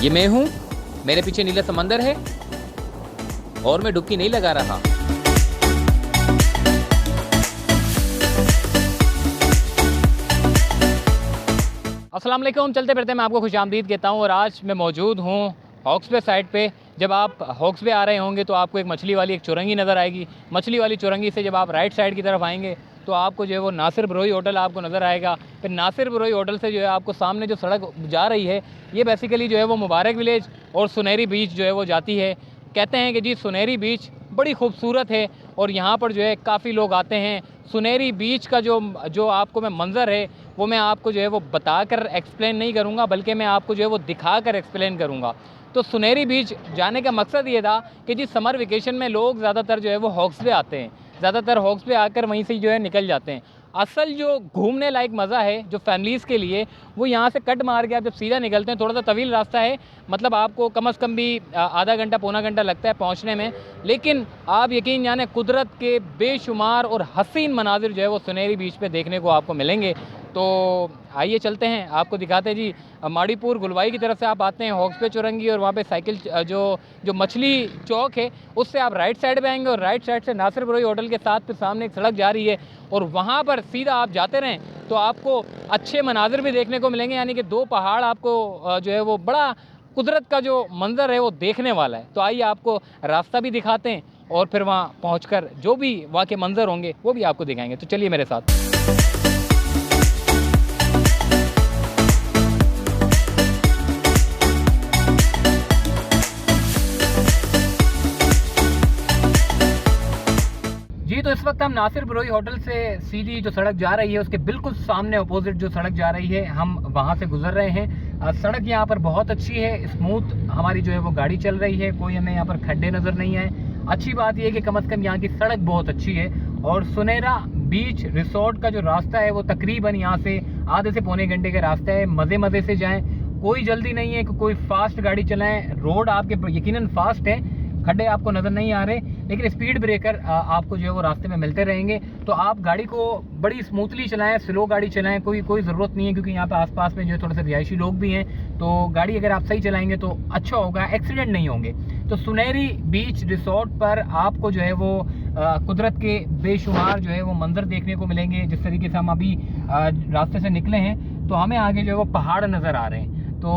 ये मैं हूँ, मेरे पीछे नीला समंदर है और मैं डुबकी नहीं लगा रहा। अस्सलाम वालेकुम, चलते फिरते मैं आपको खुशामदीद कहता हूँ और आज मैं मौजूद हूँ हॉक्स बे साइड पे। जब आप हॉक्स बे आ रहे होंगे तो आपको एक मछली वाली एक चौरंगी नज़र आएगी। मछली वाली चौरंगी से जब आप राइट साइड की तरफ आएंगे तो आपको जो है वो नासिर बरोई होटल आपको नज़र आएगा। फिर नासिर बरोई होटल से जो है आपको सामने जो सड़क जा रही है ये बेसिकली जो है वो मुबारक विलेज और सुनहरी बीच जो है वो जाती है। कहते हैं कि जी सुनहरी बीच बड़ी खूबसूरत है और यहाँ पर जो है काफ़ी लोग आते हैं। सुनहरी बीच का जो आपको मैं मंज़र है वो मैं आपको जो है वो बताकर एक्सप्लेन नहीं करूँगा, बल्कि मैं आपको जो है वो दिखाकर एक्सप्लेन करूँगा। तो सुनहरी बीच जाने का मकसद ये था कि जी समर वेकेशन में लोग ज़्यादातर जो है वो हॉक्स बे आते हैं, ज़्यादातर हॉक्स बे आकर वहीं से जो है निकल जाते हैं। असल जो घूमने लायक मज़ा है जो फैमिलीज़ के लिए, वो यहाँ से कट मार के आप जब सीधा निकलते हैं, थोड़ा सा तवील रास्ता है, मतलब आपको कम से कम भी आधा घंटा पौना घंटा लगता है पहुँचने में, लेकिन आप यकीन जाने कुदरत के बेशुमार और हसीन मनाजिर जो है वो सुनहरी बीच पे देखने को आपको मिलेंगे। तो आइए चलते हैं, आपको दिखाते हैं जी। माड़ीपुर गुलवाई की तरफ से आप आते हैं हॉक्स बे चौरंगी और वहाँ पे साइकिल जो मछली चौक है उससे आप राइट साइड पे आएंगे और राइट साइड से नासिर बरोई होटल के साथ फिर सामने एक सड़क जा रही है और वहाँ पर सीधा आप जाते रहें तो आपको अच्छे मनाजिर भी देखने को मिलेंगे, यानी कि दो पहाड़ आपको जो है वो बड़ा कुदरत का जो मंज़र है वो देखने वाला है। तो आइए आपको रास्ता भी दिखाते हैं और फिर वहाँ पहुँचकर जो भी वहाँ के मंज़र होंगे वो भी आपको दिखाएंगे। तो चलिए मेरे साथ। जी तो इस वक्त हम नासिर बरोई होटल से सीधी जो सड़क जा रही है उसके बिल्कुल सामने अपोजिट जो सड़क जा रही है हम वहाँ से गुजर रहे हैं। सड़क यहाँ पर बहुत अच्छी है, स्मूथ हमारी जो है वो गाड़ी चल रही है, कोई हमें यहाँ पर खड्डे नज़र नहीं आए। अच्छी बात यह है कि कम से कम यहाँ की सड़क बहुत अच्छी है और सुनहरा बीच रिसोर्ट का जो रास्ता है वो तकरीबन यहाँ से आधे से पौने घंटे का रास्ता है। मज़े मज़े से जाएँ, कोई जल्दी नहीं है कि कोई फास्ट गाड़ी चलाएँ। रोड आपके यकीनन फास्ट है, खड्डे आपको नज़र नहीं आ रहे, लेकिन स्पीड ब्रेकर आपको जो है वो रास्ते में मिलते रहेंगे। तो आप गाड़ी को बड़ी स्मूथली चलाएं, स्लो गाड़ी चलाएं, कोई ज़रूरत नहीं है, क्योंकि यहाँ पे आसपास में जो है थोड़े से रिहायशी लोग भी हैं। तो गाड़ी अगर आप सही चलाएंगे तो अच्छा होगा, एक्सीडेंट नहीं होंगे। तो सुनहरी बीच रिसोर्ट पर आपको जो है वो कुदरत के बेशुमार जो है वो मंजर देखने को मिलेंगे। जिस तरीके से हम अभी रास्ते से निकले हैं तो हमें आगे जो है वो पहाड़ नज़र आ रहे हैं। तो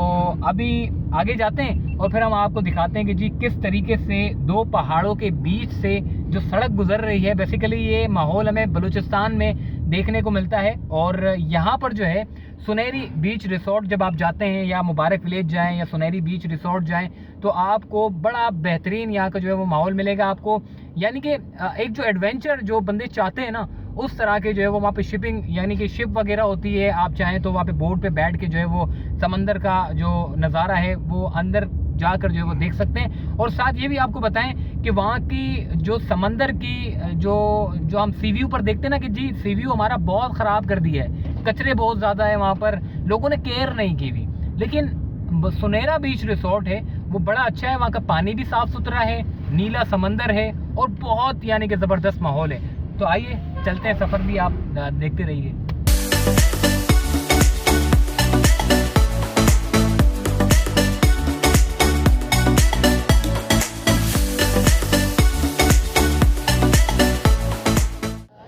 अभी आगे जाते हैं और फिर हम आपको दिखाते हैं कि जी किस तरीके से दो पहाड़ों के बीच से जो सड़क गुजर रही है। बेसिकली ये माहौल हमें बलूचिस्तान में देखने को मिलता है और यहाँ पर जो है सुनहरी बीच रिसोर्ट जब आप जाते हैं या मुबारक विलेज जाएं या सुनहरी बीच रिसोर्ट जाएं तो आपको बड़ा बेहतरीन यहाँ का जो है वो माहौल मिलेगा आपको। यानी कि एक जो एडवेंचर जो बंदे चाहते हैं ना उस तरह के जो है वो वहाँ पे शिपिंग यानी कि शिप वगैरह होती है। आप चाहें तो वहाँ पे बोट पे बैठ के जो है वो समंदर का जो नज़ारा है वो अंदर जाकर जो है वो देख सकते हैं। और साथ ये भी आपको बताएं कि वहाँ की जो समंदर की जो हम सी व्यू पर देखते हैं ना कि जी सी व्यू हमारा बहुत ख़राब कर दिया है, कचरे बहुत ज़्यादा है वहाँ पर, लोगों ने केयर नहीं की हुई। लेकिन सुनहरा बीच रिसोर्ट है वो बड़ा अच्छा है, वहाँ का पानी भी साफ़ सुथरा है, नीला समंदर है और बहुत यानी कि ज़बरदस्त माहौल है। तो आइए चलते हैं, सफ़र भी आप देखते रहिए।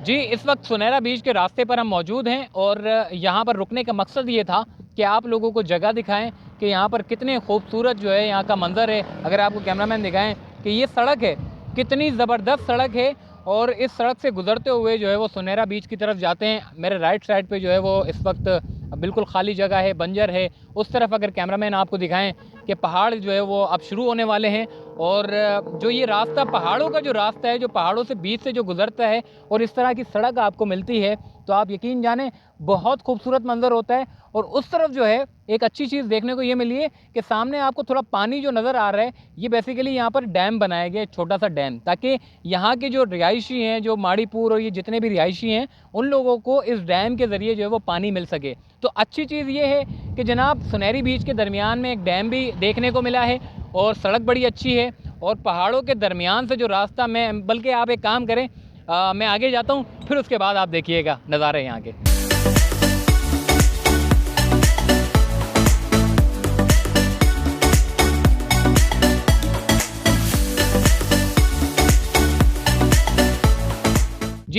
जी इस वक्त सुनहरा बीच के रास्ते पर हम मौजूद हैं और यहाँ पर रुकने का मकसद ये था कि आप लोगों को जगह दिखाएं कि यहाँ पर कितने खूबसूरत जो है यहाँ का मंज़र है। अगर आपको कैमरामैन दिखाएं कि ये सड़क है, कितनी ज़बरदस्त सड़क है और इस सड़क से गुजरते हुए जो है वो सुनहरा बीच की तरफ जाते हैं। मेरे राइट साइड पे जो है वो इस वक्त बिल्कुल खाली जगह है, बंजर है। उस तरफ अगर कैमरामैन आपको दिखाएं कि पहाड़ जो है वो अब शुरू होने वाले हैं और जो ये रास्ता पहाड़ों का जो रास्ता है जो पहाड़ों से बीच से जो गुजरता है और इस तरह की सड़क आपको मिलती है तो आप यकीन जाने बहुत खूबसूरत मंजर होता है। और उस तरफ जो है एक अच्छी चीज़ देखने को ये मिली है कि सामने आपको थोड़ा पानी जो नज़र आ रहा है, ये बेसिकली यहाँ पर डैम बनाया गया है, छोटा सा डैम, ताकि यहाँ के जो रिहायशी हैं, जो माड़ीपुर और ये जितने भी रिहायशी हैं, उन लोगों को इस डैम के ज़रिए जो है वो पानी मिल सके। तो अच्छी चीज़ ये है कि जनाब सुनहरी बीच के दरमियान में एक डैम भी देखने को मिला है और सड़क बड़ी अच्छी है और पहाड़ों के दरमियान से जो रास्ता मैं, बल्कि आप एक काम करें, मैं आगे जाता हूँ, फिर उसके बाद आप देखिएगा नज़ारे यहाँ के।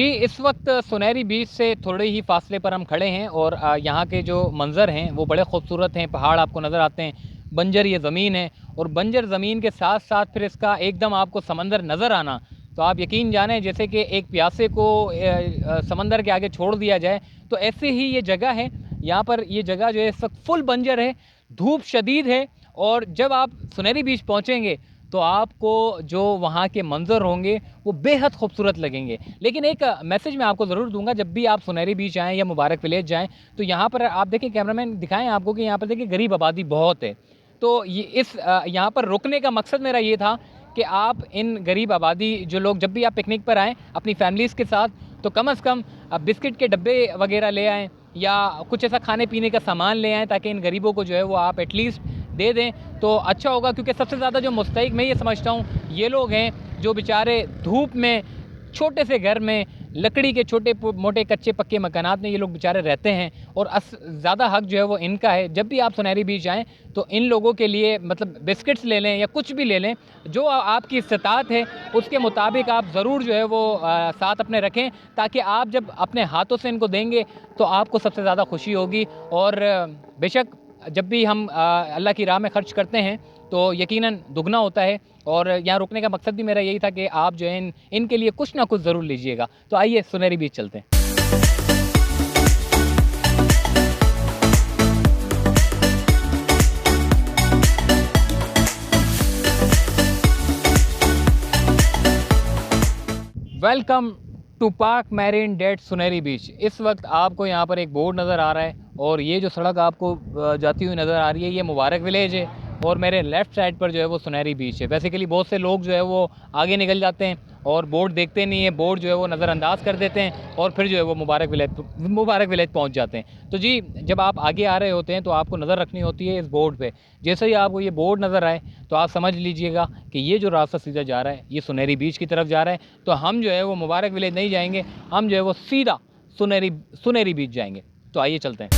जी, इस वक्त सुनहरी बीच से थोड़े ही फासले पर हम खड़े हैं और यहाँ के जो मंज़र हैं वो बड़े खूबसूरत हैं। पहाड़ आपको नज़र आते हैं, बंजर ये ज़मीन है और बंजर ज़मीन के साथ-साथ फिर इसका एकदम आपको समंदर नज़र आना, तो आप यकीन जानें जैसे कि एक प्यासे को समंदर के आगे छोड़ दिया जाए, तो ऐसे ही ये जगह है। यहाँ पर ये जगह जो है इस वक्त फुल बंजर है, धूप शदीद है और जब आप सुनहरी बीच पहुँचेंगे तो आपको जो वहाँ के मंज़र होंगे वो बेहद खूबसूरत लगेंगे। लेकिन एक मैसेज मैं आपको ज़रूर दूँगा, जब भी आप सुनहरी बीच आएँ या मुबारक विलेज जाएँ, तो यहाँ पर आप देखिए, कैमरामैन दिखाएँ आपको कि यहाँ पर देखिए गरीब आबादी बहुत है। तो ये यहाँ पर रुकने का मकसद मेरा ये था कि आप इन गरीब आबादी जो लोग, जब भी आप पिकनिक पर आएँ अपनी फैमिलीज़ के साथ, तो कम से कम बिस्किट के डब्बे वगैरह ले आएँ या कुछ ऐसा खाने पीने का सामान ले आएँ, ताकि इन गरीबों को जो है वो आप एटलीस्ट दे दें तो अच्छा होगा। क्योंकि सबसे ज़्यादा जो मुस्तहिक मैं ये समझता हूँ ये लोग हैं जो बेचारे धूप में छोटे से घर में लकड़ी के छोटे मोटे कच्चे पक्के मकानात में ये लोग बेचारे रहते हैं और ज़्यादा हक जो है वो इनका है। जब भी आप सुनहरी बीच आएँ तो इन लोगों के लिए मतलब बिस्किट्स ले लें या कुछ भी ले लें, जो आपकी इस्तात है उसके मुताबिक आप ज़रूर जो है वो साथ अपने रखें, ताकि आप जब अपने हाथों से इनको देंगे तो आपको सबसे ज़्यादा खुशी होगी। और बेशक जब भी हम अल्लाह की राह में ख़र्च करते हैं तो यकीनन दुगना होता है। और यहाँ रुकने का मकसद भी मेरा यही था कि आप जो है इनके लिए कुछ ना कुछ ज़रूर लीजिएगा। तो आइए सुनहरी बीच चलते हैं। Welcome to park marine drive Sunehri beach. इस वक्त आपको यहाँ पर एक बोर्ड नज़र आ रहा है और ये जो सड़क आपको जाती हुई नज़र आ रही है ये मुबारक विलेज है और मेरे लेफ़्ट साइड पर जो है वो सुनहरी बीच है। बेसिकली बहुत से लोग जो है वो आगे निकल जाते हैं और बोर्ड देखते नहीं है, बोर्ड जो है वो नज़रअंदाज कर देते हैं और फिर जो है वो मुबारक विलेज पहुंच जाते हैं। तो जी, जब आप आगे आ रहे होते हैं तो आपको नज़र रखनी होती है इस बोर्ड पे। जैसे ही आपको ये बोर्ड नज़र आए तो आप समझ लीजिएगा कि ये जो रास्ता सीधा जा रहा है ये सुनहरी बीच की तरफ जा रहा है। तो हम जो है वो मुबारक विलेज नहीं जाएंगे, हम जो है वो सीधा सुनहरी बीच जाएंगे। तो आइए चलते हैं।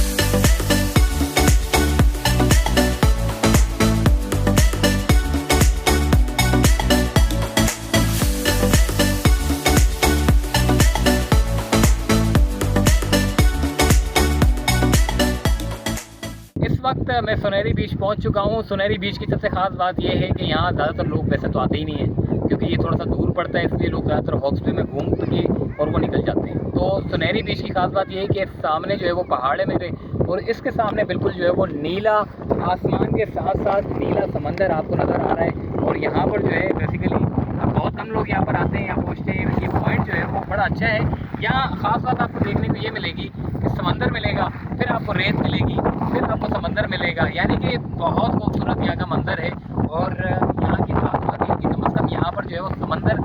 इस वक्त मैं सुनहरी बीच पहुंच चुका हूं। सुनहरी बीच की सबसे ख़ास बात यह है कि यहाँ ज़्यादातर लोग वैसे तो आते ही नहीं हैं, क्योंकि ये थोड़ा सा दूर पड़ता है, इसलिए लोग ज़्यादातर हॉक्सबे में घूम के और वो निकल जाते हैं। तो सुनहरी बीच की ख़ास बात यह है कि सामने जो है वो पहाड़ है मेरे, और इसके सामने बिल्कुल जो है वो नीला आसमान के साथ साथ नीला समंदर आपको नज़र आ रहा है। और यहाँ पर जो है बेसिकली बहुत कम लोग यहाँ पर आते हैं, यहाँ पहुँचते हैं। ये पॉइंट जो है वो बड़ा अच्छा है। यहाँ ख़ास बात आपको देखने को ये मिलेगी कि समंदर मिलेगा, फिर आपको रेत मिलेगी, फिर आपको समंदर मिलेगा, यानी कि बहुत खूबसूरत यहाँ का मंजर है। और यहाँ की खास बात है कि कम से कम यहाँ पर जो है वो समंदर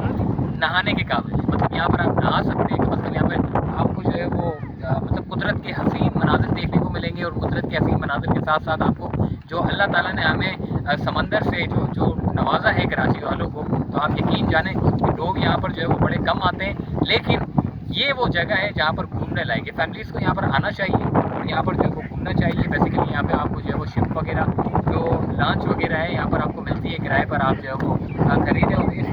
नहाने के काबिल है। मतलब यहाँ पर आप नहा सकते हैं। कम से कम यहाँ पर आपको जो है वो मतलब कुदरत के हसीन मनाजिर देखने को मिलेंगे। और कुदरत के हसीन मनाजिर के साथ साथ आपको जो अल्लाह ताला ने हमें समंदर से जो नवाजा है कराची वालों को, तो आप यकीन जानें कि लोग यहाँ पर जो है वो बड़े कम आते हैं। लेकिन ये वो जगह है जहाँ पर घूमने लायक है। फैमिलीज़ को यहाँ पर आना चाहिए और यहाँ पर जो है वो घूमना चाहिए। बेसिकली यहाँ पे आपको जो है वो शिप वगैरह जो लॉन्च वगैरह है यहाँ पर आपको मिलती है किराए पर, आप जो है वो खरीदें और इस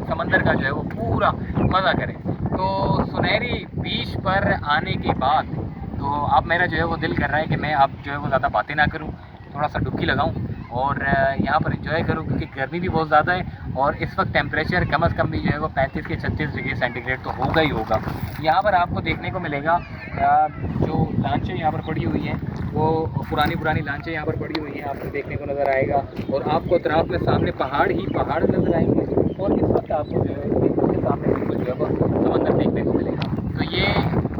समंदर का जो है वो पूरा मज़ा करें। तो सुनहरी बीच पर आने के बाद तो अब मेरा जो है वो दिल कर रहा है कि मैं अब जो है वो ज़्यादा बातें ना करूँ, थोड़ा सा डुबकी लगाऊँ और यहाँ पर एंजॉय करूँ, क्योंकि गर्मी भी बहुत ज़्यादा है और इस वक्त टेम्परेचर कम से कम भी जो है वो 35 से 36 डिग्री सेंटीग्रेड तो होगा ही होगा। यहाँ पर आपको देखने को मिलेगा जो लांचें यहाँ पर पड़ी हुई हैं वो पुरानी लांचें यहाँ पर पड़ी हुई हैं, आपको देखने को नज़र आएगा। और आपको तरफ में सामने पहाड़ ही पहाड़ नज़र आएंगे और इस वक्त आपको जो है उसके सामने बिल्कुल जो है वो समंदर देखने को मिलेगा। तो ये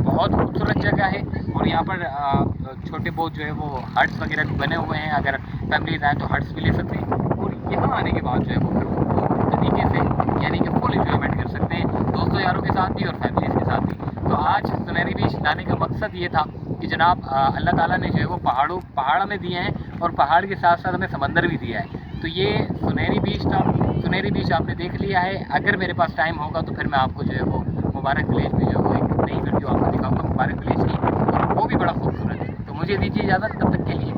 बहुत खूबसूरत जगह है और यहाँ पर छोटे बहुत जो है वो हट्स वगैरह भी बने हुए हैं। अगर फैमिलीज आए तो हट्स भी ले सकते हैं और यहाँ आने के बाद जो है वो तरीके से यानी कि फुल इंजॉयमेंट कर सकते हैं, दोस्तों यारों के साथ भी और फैमिलीज़ के साथ भी। तो आज सुनहरी बीच लाने का मकसद ये था कि जनाब अल्लाह ताला ने जो है वो पहाड़ हमें दिए हैं और पहाड़ के साथ साथ हमें समंदर भी दिया है। तो ये सुनहरी बीच था। सुनहरी बीच आपने देख लिया है। अगर मेरे पास टाइम होगा तो फिर मैं आपको जो है वो मुबारक विलेज में जो है वो एक नई वीडियो आपको दिखाऊंगा मुबारक विलेज की, वो भी बड़ा खूबसूरत है। तो मुझे दीजिए इजाज़त, तब तक के लिए।